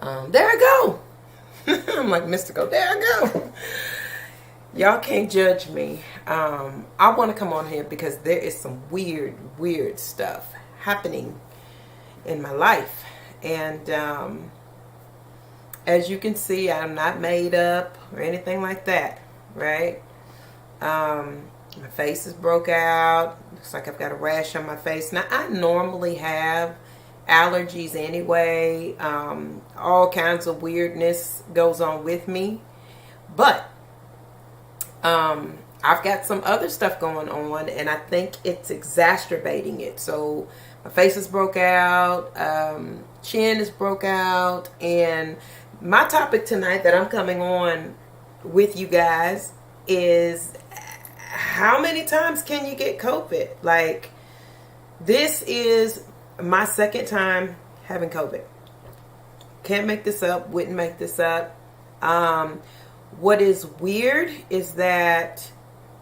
There I go. I'm like Mystical. There I go. Y'all can't judge me. I want to come on here because there is some weird stuff happening in my life. And as you can see, I'm not made up or anything like that, right? My face is broke out. Looks like I've got a rash on my face. Now, I normally have allergies anyway. All kinds of weirdness goes on with me. But I've got some other stuff going on, and I think it's exacerbating it. So my face is broke out, chin is broke out, and my topic tonight that I'm coming on with you guys is how many times can you get COVID? Like, this is my second time having COVID. Can't make this up, wouldn't make this up. What is weird is that,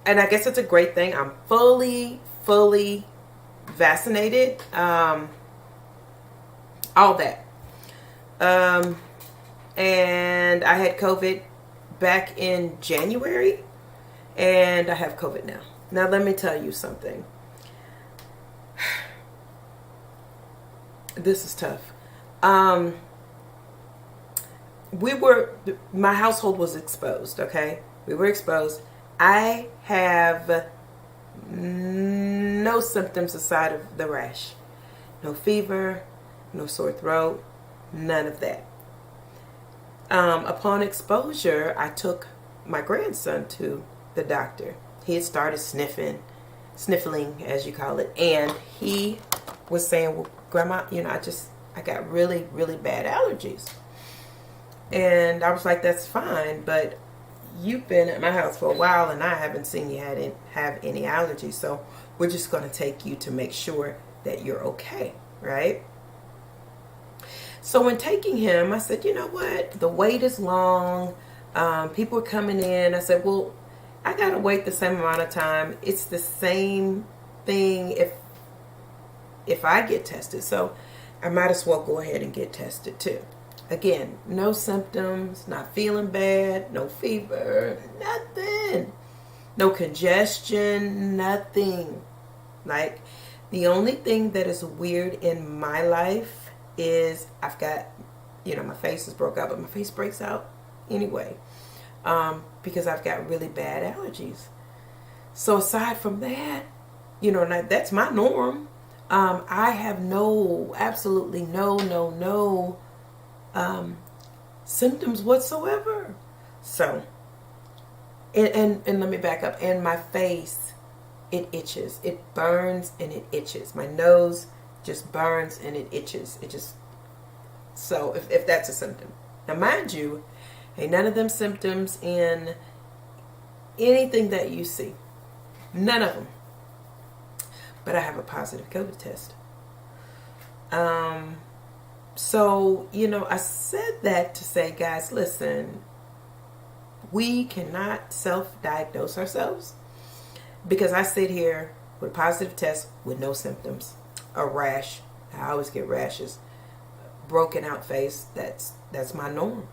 and I guess it's a great thing, I'm fully vaccinated, all that. And I had COVID back in January, and I have COVID now. Now, let me tell you something. This is tough. My household was exposed, okay? We were exposed. I have no symptoms aside of the rash. No fever, no sore throat, none of that. Upon exposure, I took my grandson to the doctor. He had started sniffling, as you call it, and he was saying, well, Grandma, I got really bad allergies. And I was like, that's fine, but you've been at my house for a while and I haven't seen you have any allergies. So we're just going to take you to make sure that you're okay, right? So when taking him, I said, you know what? The wait is long. People are coming in. I said, well, I got to wait the same amount of time. It's the same thing if I get tested. So I might as well go ahead and get tested too. Again, no symptoms, not feeling bad, no fever, nothing. No congestion, nothing. Like, the only thing that is weird in my life is I've got, my face is broke out, but my face breaks out anyway, because I've got really bad allergies. So aside from that, that's my norm. I have absolutely no symptoms whatsoever. So, and let me back up. And my face, it itches. It burns and it itches. My nose just burns and it itches. So if that's a symptom. Now, mind you, ain't none of them symptoms in anything that you see. None of them. But I have a positive COVID test. So, I said that to say, guys, listen, we cannot self-diagnose ourselves, because I sit here with a positive test with no symptoms. A rash. I always get rashes. Broken out face. That's my norm.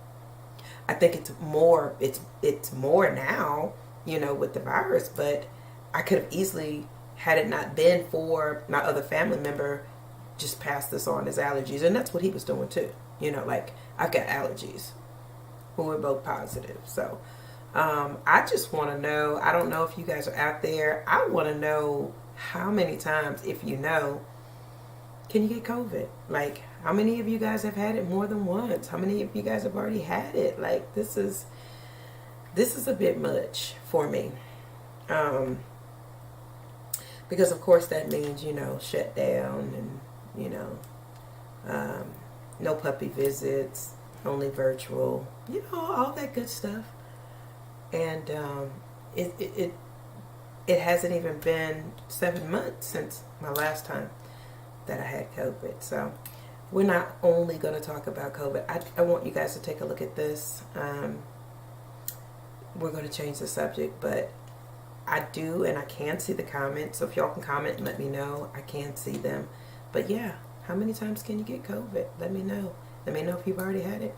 I think it's more now, with the virus, but I could have easily, had it not been for my other family member, just pass this on as allergies. And that's what he was doing too. I've got allergies. We're both positive. So I just want to know, I don't know if you guys are out there. I want to know how many times, if you know, can you get COVID? Like, how many of you guys have had it more than once? How many of you guys have already had it? Like, this is a bit much for me. Because of course that means, shut down and, no puppy visits, only virtual, all that good stuff. And it hasn't even been 7 months since my last time that I had COVID. So we're not only going to talk about COVID. I want you guys to take a look at this. We're going to change the subject, but I do, and I can see the comments. So if y'all can comment and let me know, I can see them. But yeah, how many times can you get COVID? Let me know. Let me know if you've already had it.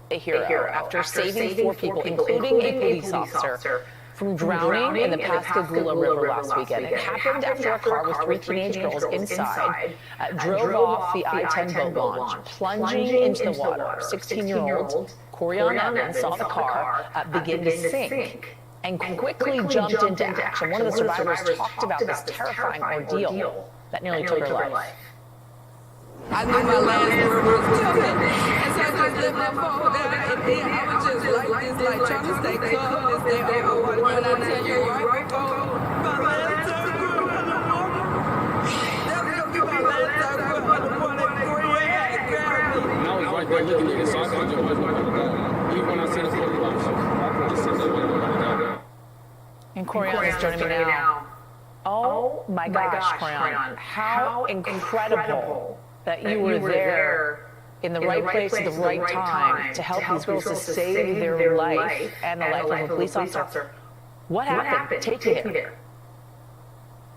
A hero after saving 4 people, including a police officer, from drowning in the Pascagoula River last weekend. It happened after a car with 3 teenage girls inside drove off the I-10 boat launch, plunging into the water. 16-year-old Corian Evans saw the car begin to sink and quickly jumped into action. One of the survivors talked about this terrifying ordeal that nearly took her life. I knew my last word was coming, and so I just let my phone down, and then I was just like this, like trying to stay calm and stay on one. When I tell you right before my last time going on the water, that was gonna be my last time going on the water. Korea had to grab me. And I was right there looking at it, so I could just watch my down. Even when I said it's going to be so I could just sit there and watch my down. And Corian is joining me now. Oh my gosh, Corian, how incredible that you were there in the right place at the right time to help these girls to save their life and the life of a police officer. What happened? Take me there.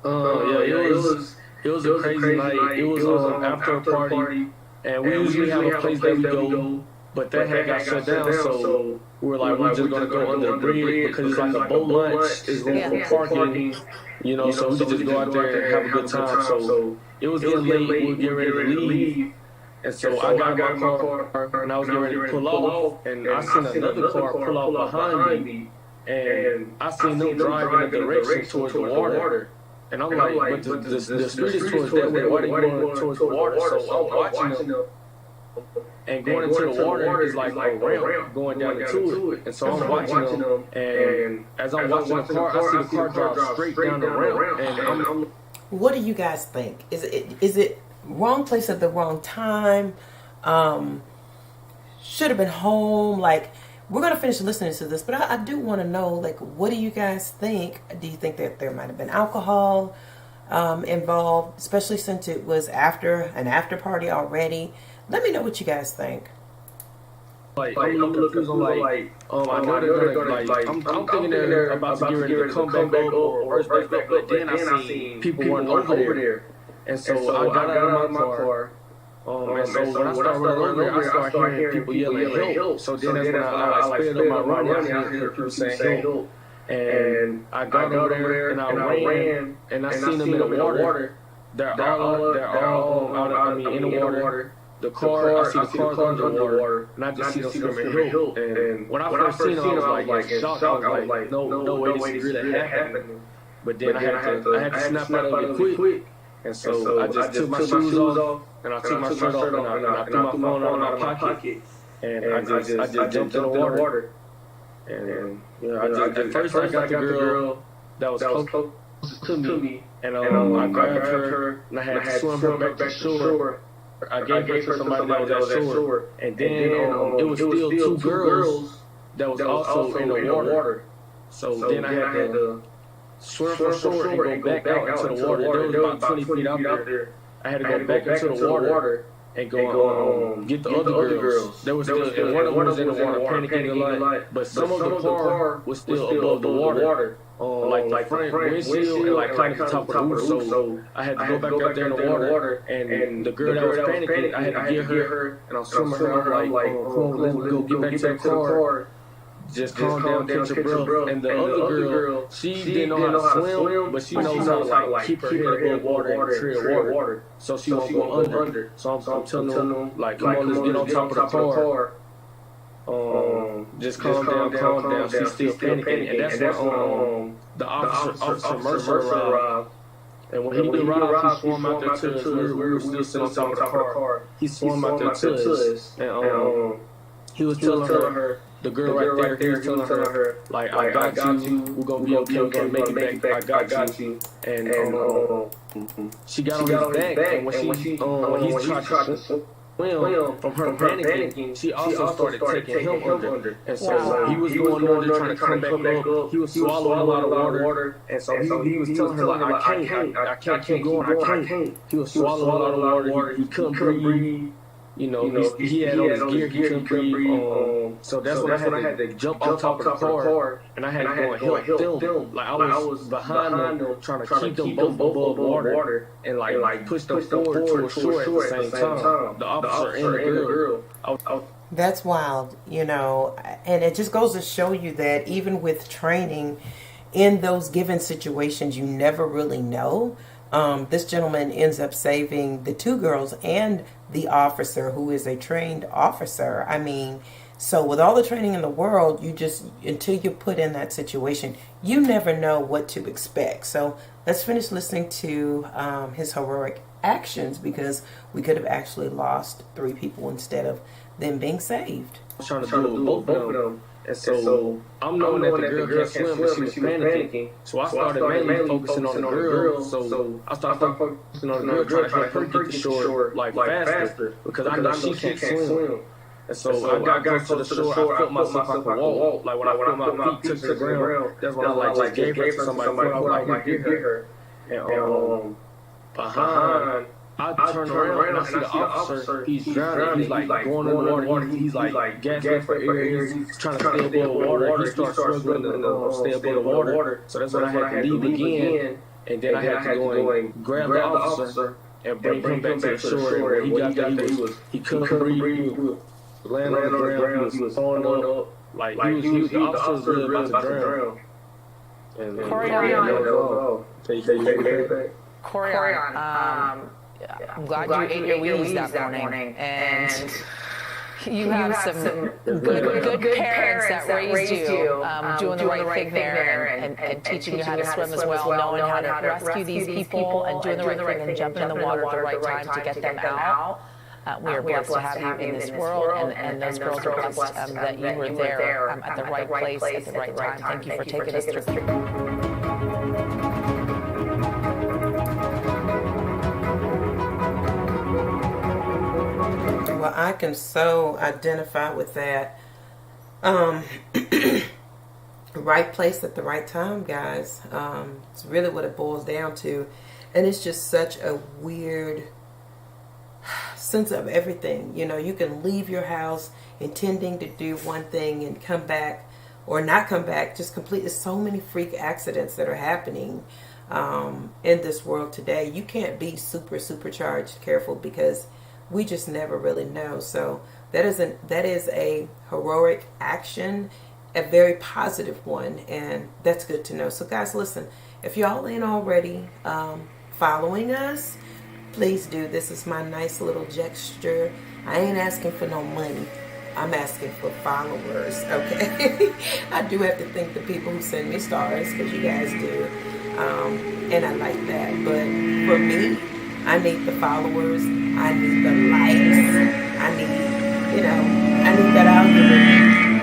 It was a crazy night. It was after a party, and we usually have a place that we go, but that had got shut down, so we were like, we're just gonna go under the bridge because it's like a boat lunch, it's going for parking, you know, so we could just go out there and have a good time. So it was getting late, we were getting ready to leave, and so I got in my car and I was getting ready to pull off, and I seen another car pull off behind me, and I seen them drive in a direction towards the water. And I'm like, but the street is towards that way, why are they going towards the water? So I'm watching them, and going into the water is like a ramp going down into it. And so I'm watching them, and as I'm watching the car, I see the car drive straight down the ramp. And I'm What do you guys think? Is it wrong place at the wrong time? Should have been home. Like, we're gonna finish listening to this, but I do want to know, like, what do you guys think? Do you think that there might have been alcohol involved, especially since it was after an after party already? Let me know what you guys think. I'm confused on I know they're gonna I'm thinking they're about to get ready to come back up or first back up, but then I seen people weren't over there, and so I got out of my car. And so when I started running over there, I started hearing people yelling help. So then that's when I sped up my run. I heard people saying help, and I got over there and I ran, and I seen them in the water. They're all out. In the water. I see the cars under the water, and I just see them screaming help. And when I first seen them, I was like in shock. I was like, no way, this is really happening. But then I had to snap out of it quick. And so I just took my shoes off, and I took my shirt off, and I threw my phone out of my pocket, and I just jumped in the water. And at first I got the girl that was closest to me, and I grabbed her, and I had to swim her back to shore. I gave her to somebody that was at shore, and then it was still 2 girls that was also in the water. So then I had to swim from shore and go back out into the water. There was about 20 feet out there. I had to go back into the water and go get the other girls. There was still, and one of them was in the water panicking a lot, but some of the car was still above the water. Like the front windshield and like kind of the top of the roof. So I had to go back out there in the water, and the girl that was panicking, I had to get her, and I was swimming her. I'm like, come on, let's go get back to the car. Just calm down, catch your breath. And the other girl, she didn't know how to swim, but she knows how to like keep her head above water and tread water, so she won't go under. So I'm telling them, like, come on, let's get on top of the car. Just calm down. She's still panicking, and that's when the officer Mercer arrived. And when he arrived, he swam out there to us. We were still sitting on top of the car. He swam out there to us, and he was telling her, the girl right there, he was telling her, like, I got you. We're gonna be okay. We're gonna make it back. I got you. And she got on his back, and when he tried to swim from her panicking, she also started taking him under. And so he was going under trying to come back up. He was swallowing a lot of water. And so he was telling her, like, I can't keep going. I can't. He was swallowing a lot of water. He couldn't breathe. he had all this gear, he couldn't breathe. So that's when I had to jump on top of the car, and I had to go and help them. Like I was behind them, trying to keep them both above water, and like push them forward towards shore at the same time. The officer and the girl. That's wild, and it just goes to show you that even with training in those given situations, you never really know. This gentleman ends up saving the two girls and the officer, who is a trained officer. I mean, so with all the training in the world, until you're put in that situation, you never know what to expect. So let's finish listening to his heroic actions, because we could have actually lost 3 people instead of them being saved. I was trying to do it with both of them. And so I'm knowing that the girl can't swim, but she was panicking. So I started mainly focusing on the girl. So I started focusing on the girl, trying to help her get to shore like faster, because I know she can't swim. And so I got close to the shore. I felt myself I could walk. Like when I put my feet touch the ground, that's when I just gave her to somebody. I was like, here, get her. And behind, I turn around and I see the officer. He's drowning. He's like going in the water. He's like gasping for air. He's trying to stay above the water. He starts struggling to stay above the water. So that's when I had to leave again. And then I had to go and grab the officer and bring him back to the shore. And when he got there, he couldn't breathe. He was laying on the ground. He was throwing up. Like the officer was really about to drown. And Corian, I'm glad you ate your Wheaties that morning, and you have some good parents that raised you, doing the right thing there, and teaching you how to swim as well, knowing how to rescue these people, and doing the right thing and jumping in the water at the right time to get them out. We are blessed to have you in this world, and those girls are blessed that you were there at the right place at the right time. Thank you for taking us through. Well, I can so identify with that. Right place at the right time, guys. It's really what it boils down to. And it's just such a weird sense of everything. You can leave your house intending to do one thing and come back or not come back, just completely. So many freak accidents that are happening in this world today. You can't be supercharged careful, because we just never really know. So that is a heroic action, a very positive one, and that's good to know. So guys, listen, if y'all ain't already following us, please do. This is my nice little gesture. I ain't asking for no money. I'm asking for followers, okay? I do have to thank the people who send me stars, because you guys do. And I like that. But for me, I need the followers. I need the likes. I need that algorithm.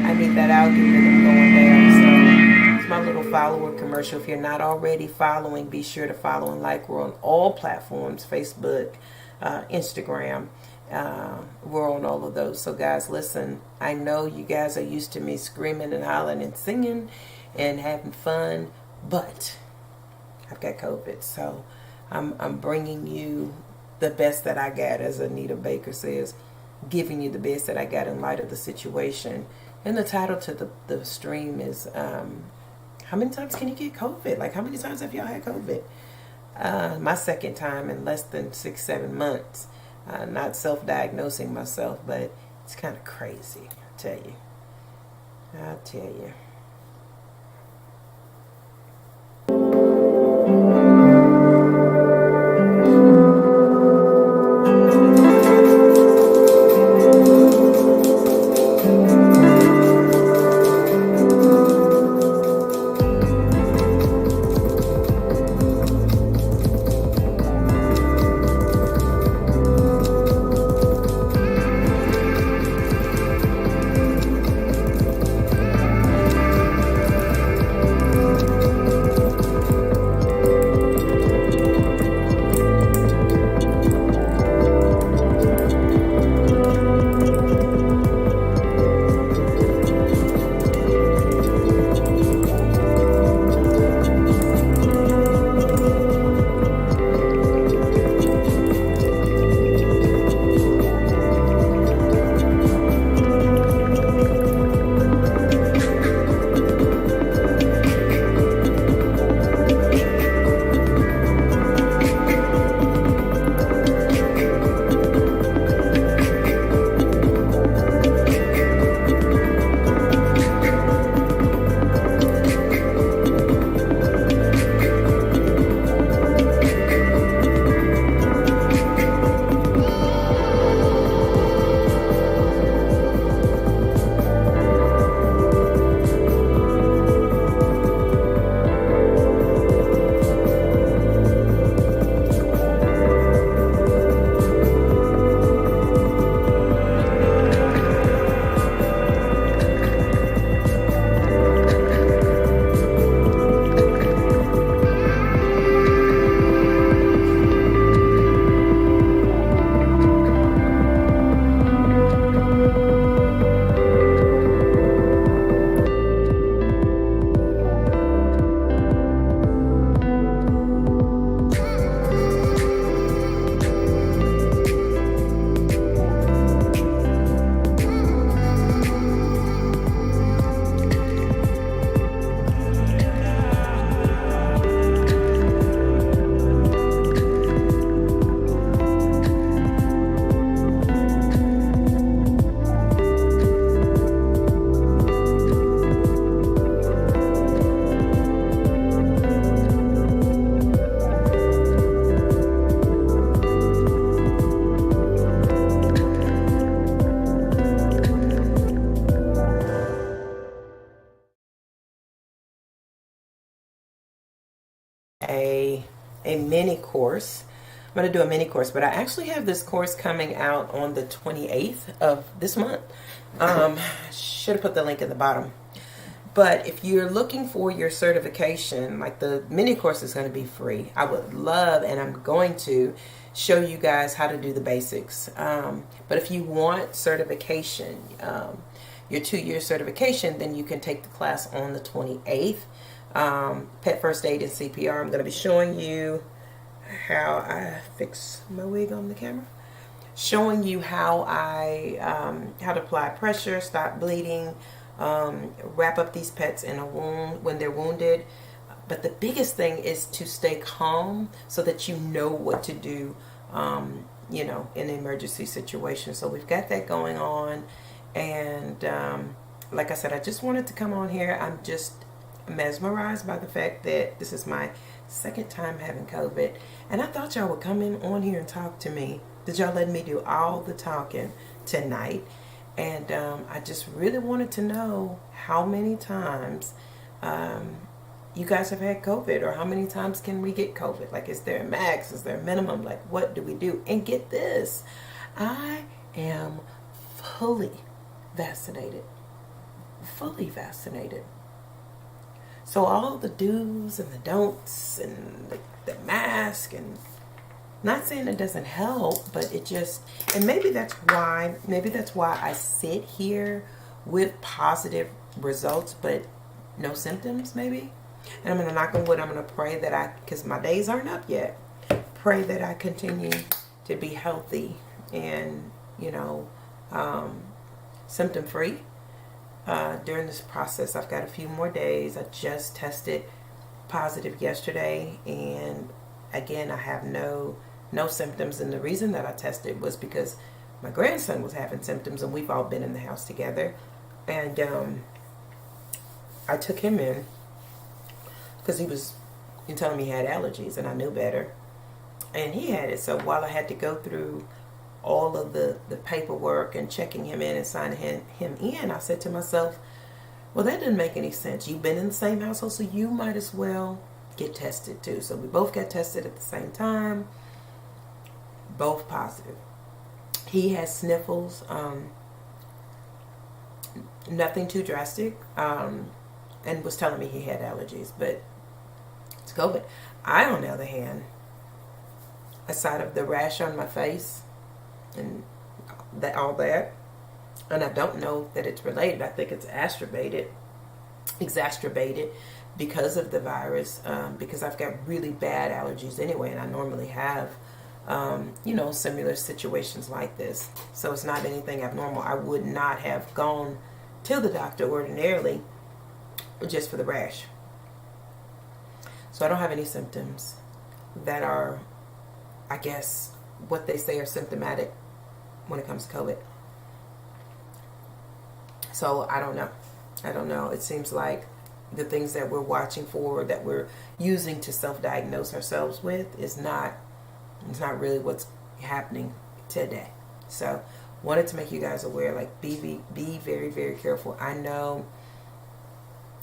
I need that algorithm going down. So it's my little follower commercial. If you're not already following, be sure to follow and like. We're on all platforms, Facebook, Instagram. We're on all of those. So guys, listen, I know you guys are used to me screaming and hollering and singing and having fun, but I've got COVID. So I'm bringing you the best that I got, as Anita Baker says, giving you the best that I got in light of the situation. And the title to the stream is, how many times can you get COVID? Like, how many times have y'all had COVID? My second time in less than 6-7 months. Not self-diagnosing myself, but it's kind of crazy, I'll tell you. mini course. I'm going to do a mini course, but I actually have this course coming out on the 28th of this month. Should have put the link in the bottom. But if you're looking for your certification, like the mini course is going to be free. I would love, and I'm going to show you guys how to do the basics. But if you want certification, your 2-year certification, then you can take the class on the 28th. Pet first aid and CPR. I'm going to be showing you how I fix my wig on the camera. Showing you how how to apply pressure, stop bleeding, wrap up these pets in a wound when they're wounded. But the biggest thing is to stay calm so that you know what to do, in an emergency situation. So we've got that going on. And like I said, I just wanted to come on here. I'm just mesmerized by the fact that this is my second time having COVID. And I thought y'all would come in on here and talk to me. Did y'all let me do all the talking tonight? And I just really wanted to know how many times you guys have had COVID, or how many times can we get COVID? Like, is there a max? Is there a minimum? Like, what do we do? And get this, I am fully vaccinated. Fully vaccinated. So all the do's and the don'ts and the mask, and not saying it doesn't help, but it just, and maybe that's why I sit here with positive results, but no symptoms maybe. And I'm going to knock on wood. I'm going to pray that because my days aren't up yet, pray that I continue to be healthy and, symptom free during this process. I've got a few more days. I just tested positive yesterday, and again, I have no symptoms. And the reason that I tested was because my grandson was having symptoms, and we've all been in the house together. And I took him in because he was telling me he had allergies, and I knew better. And he had it. So while I had to go through all of the paperwork and checking him in and signing him in, I said to myself, well, that doesn't make any sense. You've been in the same household, so you might as well get tested too. So we both got tested at the same time, both positive. He has sniffles, nothing too drastic, and was telling me he had allergies, but it's COVID. I, on the other hand, aside of the rash on my face and all that, and I don't know that it's related. I think it's exacerbated because of the virus, because I've got really bad allergies anyway, and I normally have similar situations like this. So it's not anything abnormal. I would not have gone to the doctor ordinarily just for the rash. So I don't have any symptoms that are, I guess, what they say are symptomatic when it comes to COVID. So I don't know. It seems like the things that we're watching for, that we're using to self-diagnose ourselves with, it's not really what's happening today. So wanted to make you guys aware, like, be very, very careful. I know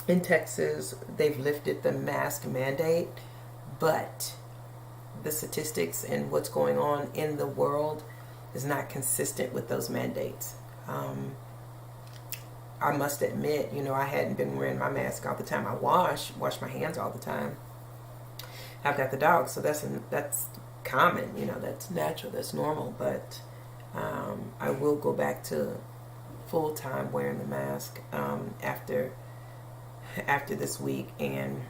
in Texas they've lifted the mask mandate, but the statistics and what's going on in the world is not consistent with those mandates. I must admit, I hadn't been wearing my mask all the time. I wash my hands all the time. I've got the dog, so that's common, that's natural, that's normal. But I will go back to full time wearing the mask after this week, and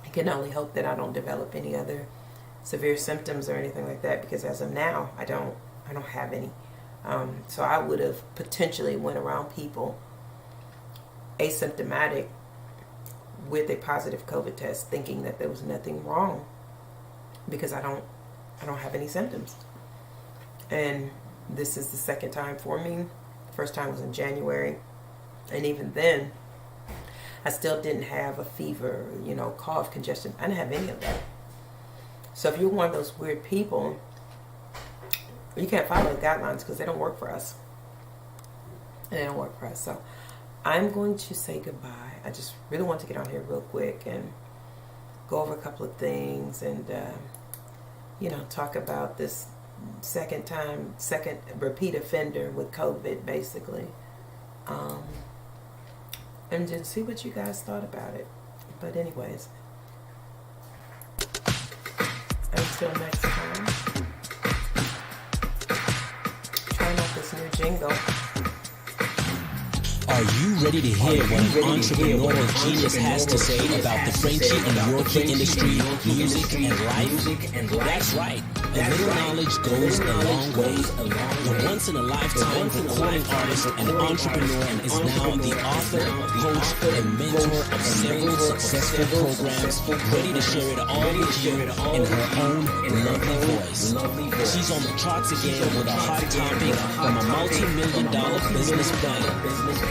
I can only hope that I don't develop any other severe symptoms or anything like that, because as of now, I don't have any. So I would have potentially went around people asymptomatic with a positive COVID test, thinking that there was nothing wrong, because I don't have any symptoms. And this is the second time for me. The first time was in January, and even then, I still didn't have a fever, cough, congestion. I didn't have any of that. So if you're one of those weird people, you can't follow the guidelines because they don't work for us. And they don't work for us. So I'm going to say goodbye. I just really want to get on here real quick and go over a couple of things and, talk about this second repeat offender with COVID, basically. And just see what you guys thought about it. But anyways, until next time, trying out this new jingle. Are you ready to hear what an entrepreneurial genius has to say about the Frenchie and Yorkie industry, music, and life? That's right. A little knowledge goes a long way. The once-in-a-lifetime recording artist and entrepreneur is now the author, coach, and mentor of several successful programs, ready to share it all with you in her own lovely voice. She's on the charts again with a hot topic from a multi-million-dollar business plan.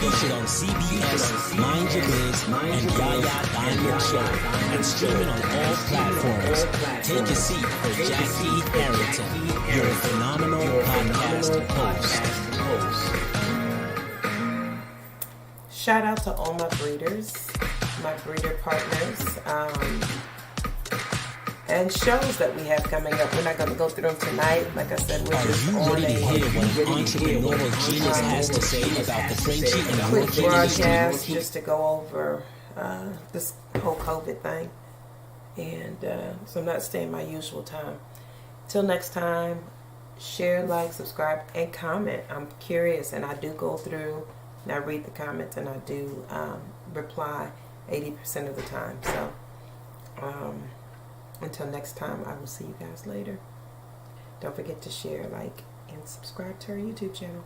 Featured on CBS, Mind Your Biz, and Yaya Diamond Show, and streaming on all platforms. Take a seat for Jackie Harrington, your phenomenal podcast host. Shout out to all my breeders, my breeder partners, and shows that we have coming up. We're not going to go through them tonight. Like I said, we're just on ready to hear what an entrepreneurial genius has to say about the Frenchie and quick Yorkie broadcast industry? just to go over this whole COVID thing. And so I'm not staying my usual time. Till next time, share, like, subscribe, and comment. I'm curious, and I do go through and I read the comments, and I do reply 80% of the time. So until next time, I will see you guys later. Don't forget to share, like, and subscribe to our YouTube channel.